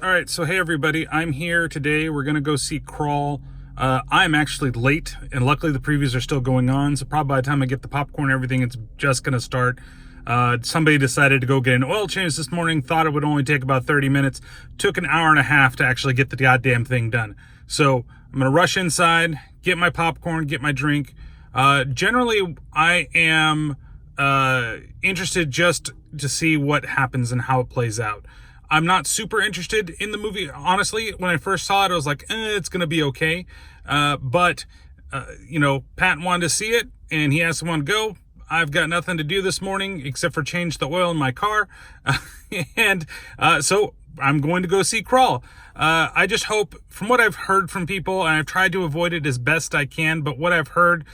All right, so hey everybody, I'm here today. We're gonna go see Crawl. I'm actually late, and luckily the previews are still going on, so probably by the time I get the popcorn and everything, it's just gonna start. Somebody decided to go get an oil change this morning, thought it would only take about 30 minutes. Took an hour and a half to actually get the goddamn thing done. So I'm gonna rush inside, get my popcorn, get my drink. Generally, I am interested just to see what happens and how it plays out. I'm not super interested in the movie. Honestly, when I first saw it, I was like, it's going to be okay. But Pat wanted to see it, and he asked someone to go. I've got nothing to do this morning except for change the oil in my car. So I'm going to go see Crawl. I just hope, from what I've heard from people, and I've tried to avoid it as best I can, but what I've heard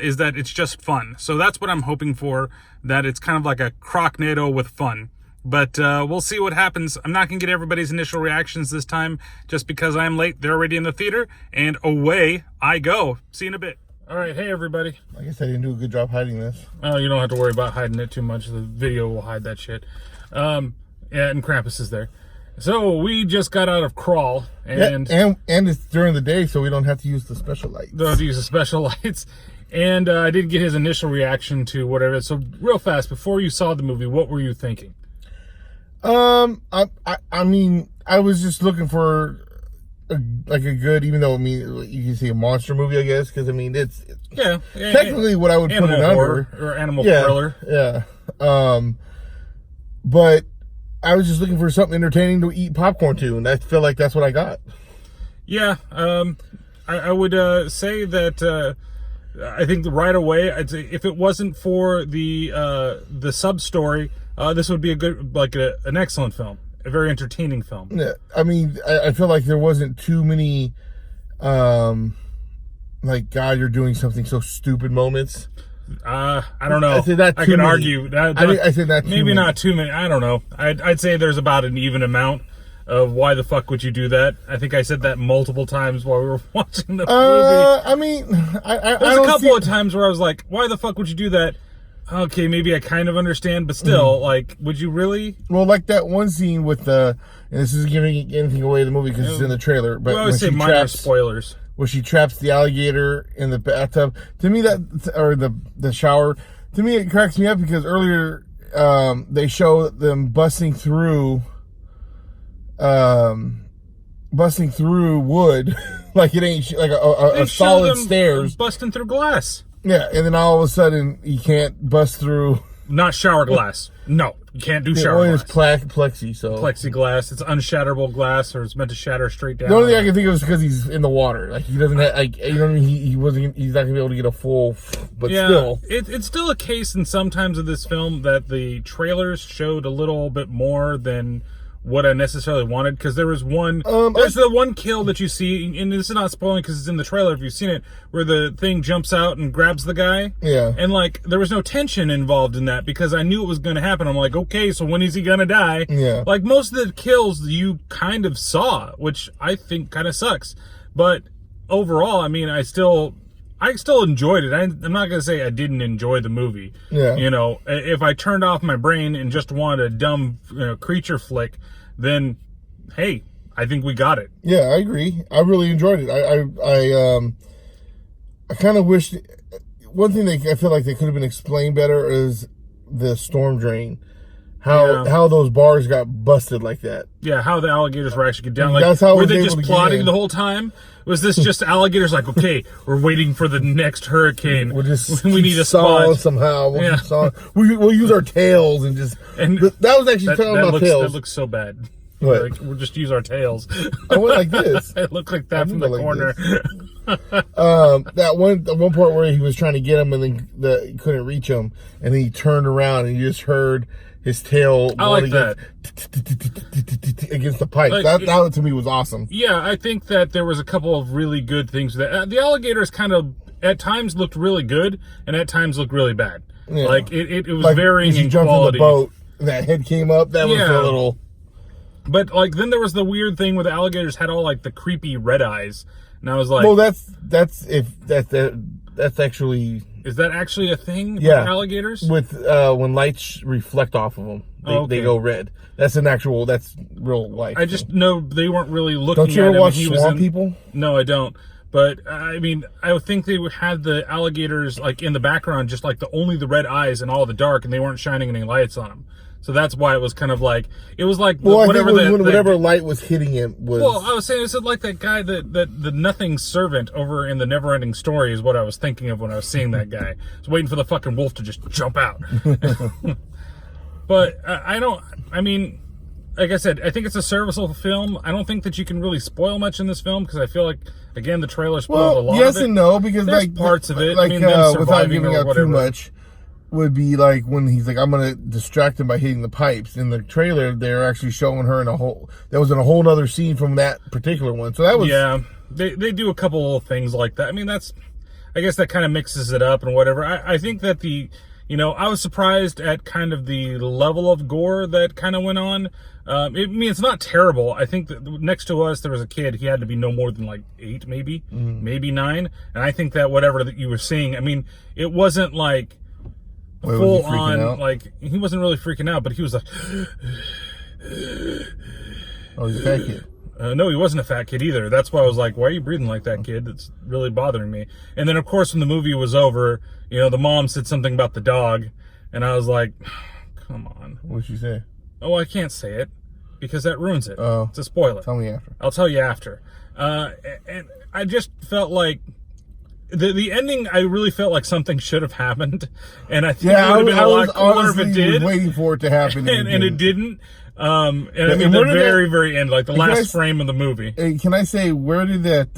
is that it's just fun. So that's what I'm hoping for, that it's kind of like a Crocnado with fun. But we'll see what happens. I'm not going to get everybody's initial reactions this time just because I'm late. They're already in the theater, and away I go. See you in a bit. All right, hey everybody. I guess I didn't do a good job hiding this. Oh, you don't have to worry about hiding it too much. The video will hide that shit. Yeah, and Krampus is there. So we just got out of Crawl, and it's during the day, so we don't have to use the special lights. Don't have to use the special lights. And I didn't get his initial reaction to whatever. So real fast, before you saw the movie, what were you thinking? I mean, I was just looking for a good, even though, I mean, you can see a monster movie, I guess, because I mean, it's technically what I would put it under, or animal thriller. Yeah. But I was just looking for something entertaining to eat popcorn to, and I feel like that's what I got. Yeah. I would say that I think right away, I'd say if it wasn't for the sub story, this would be a good, an excellent film, a very entertaining film. Yeah, I mean, I feel like there wasn't too many, God, you're doing something so stupid moments. I don't know. I said that I can argue. I said that maybe not too many. I don't know. I'd say there's about an even amount of why the fuck would you do that. I think I said that multiple times while we were watching the movie. I mean, there's a couple of times where I was like, why the fuck would you do that? Okay, maybe I kind of understand, but still, would you really? Well, like that one scene with and this isn't giving anything away in the movie because it's in the trailer. But we always say minor spoilers. Where she traps the alligator in the bathtub. To me, or the shower. To me, it cracks me up because earlier they show them busting through wood, like it ain't like a solid stairs. Busting through glass. Yeah, and then all of a sudden, you can't bust through... Not shower glass. No, you can't do shower glass. It's plexi, so... Plexiglass. It's unshatterable glass, or it's meant to shatter straight down. The only thing I can think of is because he's in the water. Like, he doesn't have... you know what I mean? He's not going to be able to get a full... But yeah, still... It's still a case in sometimes of this film that the trailers showed a little bit more than what I necessarily wanted, because there was one... there's the one kill that you see, and this is not spoiling because it's in the trailer if you've seen it, where the thing jumps out and grabs the guy. Yeah. And, there was no tension involved in that because I knew it was going to happen. I'm like, okay, so when is he going to die? Yeah. Most of the kills you kind of saw, which I think kind of sucks. But overall, I mean, I still enjoyed it. I'm not going to say I didn't enjoy the movie. Yeah. If I turned off my brain and just wanted a dumb creature flick, then, hey, I think we got it. Yeah, I agree. I really enjoyed it. I kind of wish... One thing I feel like they could have been explained better is the storm drain. How those bars got busted like that. Yeah, how the alligators were actually get down. That's how were they just plotting the whole time? Was this just alligators like, okay, we're waiting for the next hurricane. We need a spot somehow. We'll use our tails and just... that was actually talking about tails. That looks so bad. What? We'll just use our tails. I went like this. It looked like that from the corner. That one part where he was trying to get him and then he couldn't reach him, and then he turned around and you just heard his tail. I like that. Against the pipe. That to me was awesome. Yeah, I think that there was a couple of really good things. That the alligators kind of at times looked really good, and at times looked really bad. Yeah. It was varying in quality. From the boat, that head came up. That was a little. But then there was the weird thing where the alligators had all the creepy red eyes, and I was like, well, that's actually Is that actually a thing with Yeah. alligators? With when lights reflect off of them, they go red. That's real life. I just know they weren't really looking at him. Don't you ever watch He Swamp People? No, I don't. But I mean, I would think they would have the alligators like in the background, just like only the red eyes and all the dark, and they weren't shining any lights on them. So that's why it was kind of like whatever light was hitting him was. Well, I was saying it's like that guy that the nothing servant over in the Neverending Story is what I was thinking of when I was seeing that guy. I was waiting for the fucking wolf to just jump out. But I don't. I mean, like I said, I think it's a serviceable film. I don't think that you can really spoil much in this film because I feel like again the trailer spoiled a lot. Yes of it. and no, because there's like parts of it. Like I mean, them without surviving giving or out whatever. too much. Would be like when he's like, I'm gonna distract him by hitting the pipes. In the trailer, they're actually showing her in a whole. That was in a whole other scene from that particular one. So that was They do a couple little things like that. I mean, I guess that kind of mixes it up and whatever. I think that I was surprised at kind of the level of gore that kind of went on. I mean, it's not terrible. I think that next to us, there was a kid. He had to be no more than like 8, maybe 9. And I think that whatever that you were seeing, I mean, it wasn't like full on, like, he wasn't really freaking out, but he was like, oh, he's a fat kid. No, he wasn't a fat kid either. That's why I was like, why are you breathing like that, kid? It's really bothering me. And then, of course, when the movie was over, the mom said something about the dog, and I was like, come on. What'd she say? Oh, I can't say it, because that ruins it. Oh. It's a spoiler. Tell me after. I'll tell you after. And I just felt like, the ending, I really felt like something should have happened, and I think it would have been a lot cooler if it did. Waiting for it to happen, and it didn't. And I mean, the very, very end, like the last frame of the movie. Can I say, where did that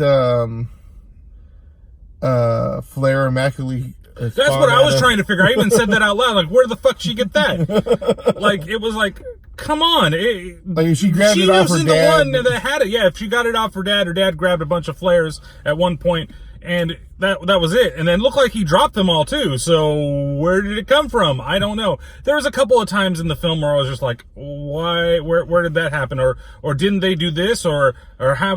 Flare immaculately? That's what I was trying to figure. I even said that out loud. Like, where the fuck did she get that? Like, it was like, come on. Like, if she grabbed it off her dad. The one that had it. Yeah, if she got it off her dad grabbed a bunch of flares at one point, and that was it. And then it looked like he dropped them all too. So where did it come from? I don't know. There was a couple of times in the film where I was just like, why? Where did that happen? Or didn't they do this? Or how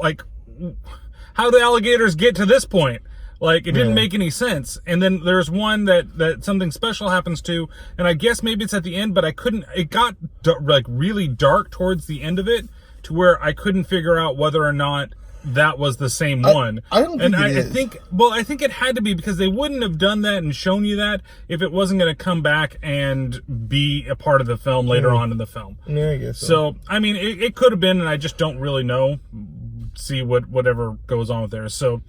the alligators get to this point? Like, it didn't make any sense. And then there's one that something special happens to, and I guess maybe it's at the end, but it got like really dark towards the end of it to where I couldn't figure out whether or not that was the same one. I don't think it is. I think it had to be, because they wouldn't have done that and shown you that if it wasn't going to come back and be a part of the film later on in the film. Yeah, I guess so. So, I mean, it could have been, and I just don't really know. See whatever goes on with there. So,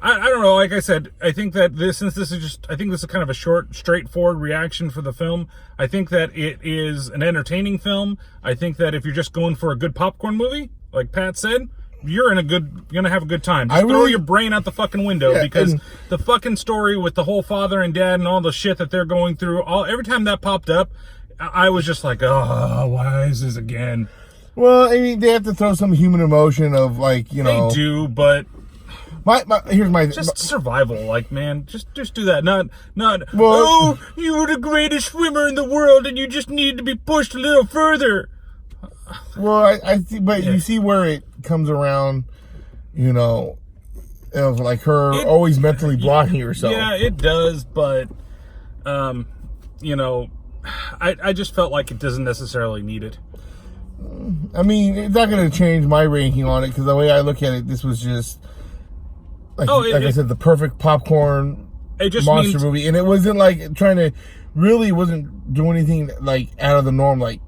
I don't know. Like I said, I think that since this is kind of a short, straightforward reaction for the film. I think that it is an entertaining film. I think that if you're just going for a good popcorn movie, like Pat said, you're gonna have a good time. Just throw your brain out the fucking window, because the fucking story with the whole father and dad and all the shit that they're going through, every time that popped up, I was just like, oh, why is this again? Well, I mean, they have to throw some human emotion of, like, They do, but here's my just survival. Like, man, just do that. Not. Oh, you were the greatest swimmer in the world, and you just need to be pushed a little further. Well, I see, but you see where it comes around, of like her always mentally blocking herself. Yeah, it does, but I just felt like it doesn't necessarily need it. I mean, it's not going to change my ranking on it, because the way I look at it, this was just I said, the perfect popcorn monster movie, and it wasn't like wasn't doing anything like out of the norm, like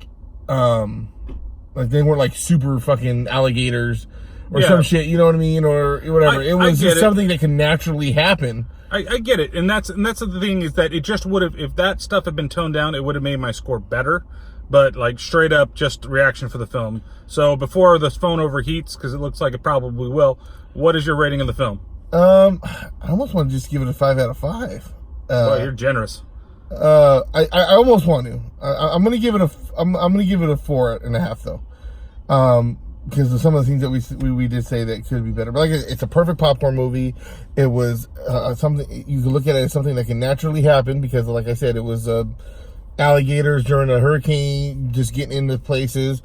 they weren't like super fucking alligators or some shit, you know what I mean, or whatever. It was just something that can naturally happen. I get it, and that's the thing, is that it just would have, if that stuff had been toned down, it would have made my score better. But like straight up, just reaction for the film. So before the phone overheats, because it looks like it probably will, what is your rating of the film? I almost want to just give it a 5 out of 5. Well, you're generous. I almost want to. I'm gonna give it I'm gonna give it a 4.5 though. Because of some of the things that we did say that could be better. But like, it's a perfect popcorn movie. It was something you can look at it as something that can naturally happen, because like I said, it was alligators during a hurricane just getting into places.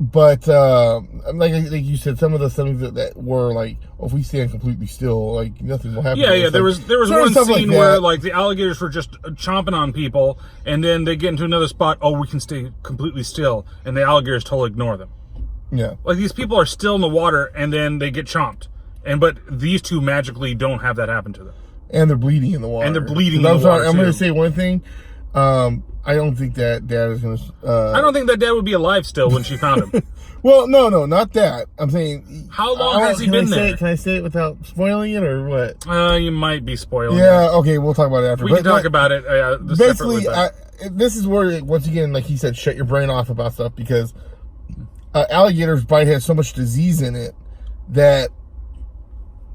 But like you said, some of the things that were like, oh, if we stand completely still, like nothing will happen. Yeah, yeah. There was one scene like where like the alligators were just chomping on people, and then they get into another spot. Oh, we can stay completely still, and the alligators totally ignore them. Yeah, like these people are still in the water, and then they get chomped, but these two magically don't have that happen to them. And they're bleeding in the water. And they're bleeding in the water. I'm going to say one thing. I don't think that dad is going to... I don't think that dad would be alive still when she found him. Well, no, not that. I'm saying... How long has he been there? Can I say it without spoiling it, or what? You might be spoiling it. Yeah, okay, we'll talk about it after. We can talk about it basically, this is where, once again, like he said, shut your brain off about stuff, because alligator's bite has so much disease in it that...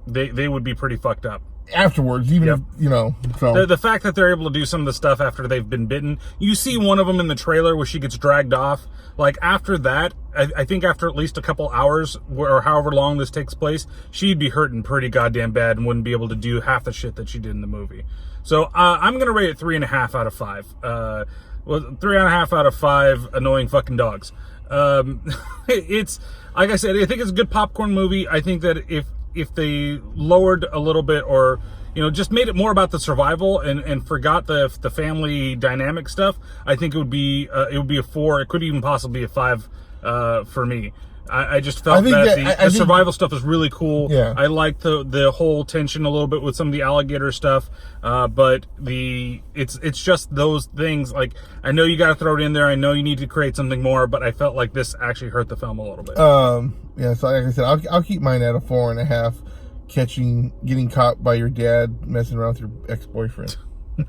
They would be pretty fucked up. Afterwards, even if, so the fact that they're able to do some of the stuff after they've been bitten, you see one of them in the trailer where she gets dragged off. Like after that, I think after at least a couple hours or however long this takes place, she'd be hurting pretty goddamn bad and wouldn't be able to do half the shit that she did in the movie. So I'm gonna rate it 3.5 out of 5. 3.5 out of 5 annoying fucking dogs. It's like I said, I think it's a good popcorn movie. I think that if they lowered a little bit, or just made it more about the survival and forgot the family dynamic stuff, I think it would be a 4. It could even possibly be a 5 for me. I just felt that the survival stuff is really cool. Yeah. I like the whole tension a little bit with some of the alligator stuff, but it's just those things. Like, I know you got to throw it in there. I know you need to create something more, but I felt like this actually hurt the film a little bit. Yeah. So like I said, I'll keep mine at a 4.5. Getting caught by your dad messing around with your ex-boyfriend.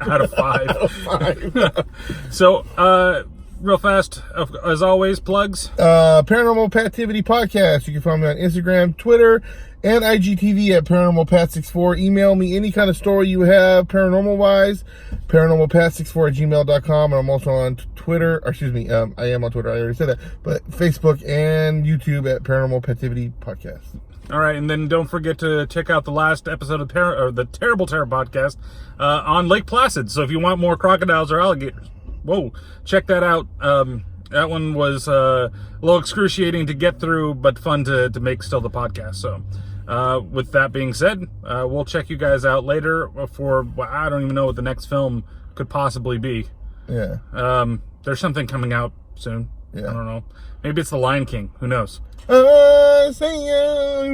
Out of 5. Out of 5. So, real fast, as always, plugs. Paranormal Pativity Podcast. You can find me on Instagram, Twitter, and IGTV at Paranormal Pat 64. Email me any kind of story you have, paranormal-wise, paranormalpat64@gmail.com. And I'm also on Twitter, or excuse me, I am on Twitter, I already said that, but Facebook and YouTube at Paranormal Pativity Podcast. All right, and then don't forget to check out the last episode of the Terrible Terror Podcast on Lake Placid. So if you want more crocodiles or alligators, check that out. That one was a little excruciating to get through, but fun to make still the podcast. So with that being said, we'll check you guys out later for, I don't even know what the next film could possibly be. Yeah. There's something coming out soon. Yeah. I don't know. Maybe it's The Lion King. Who knows? Say you.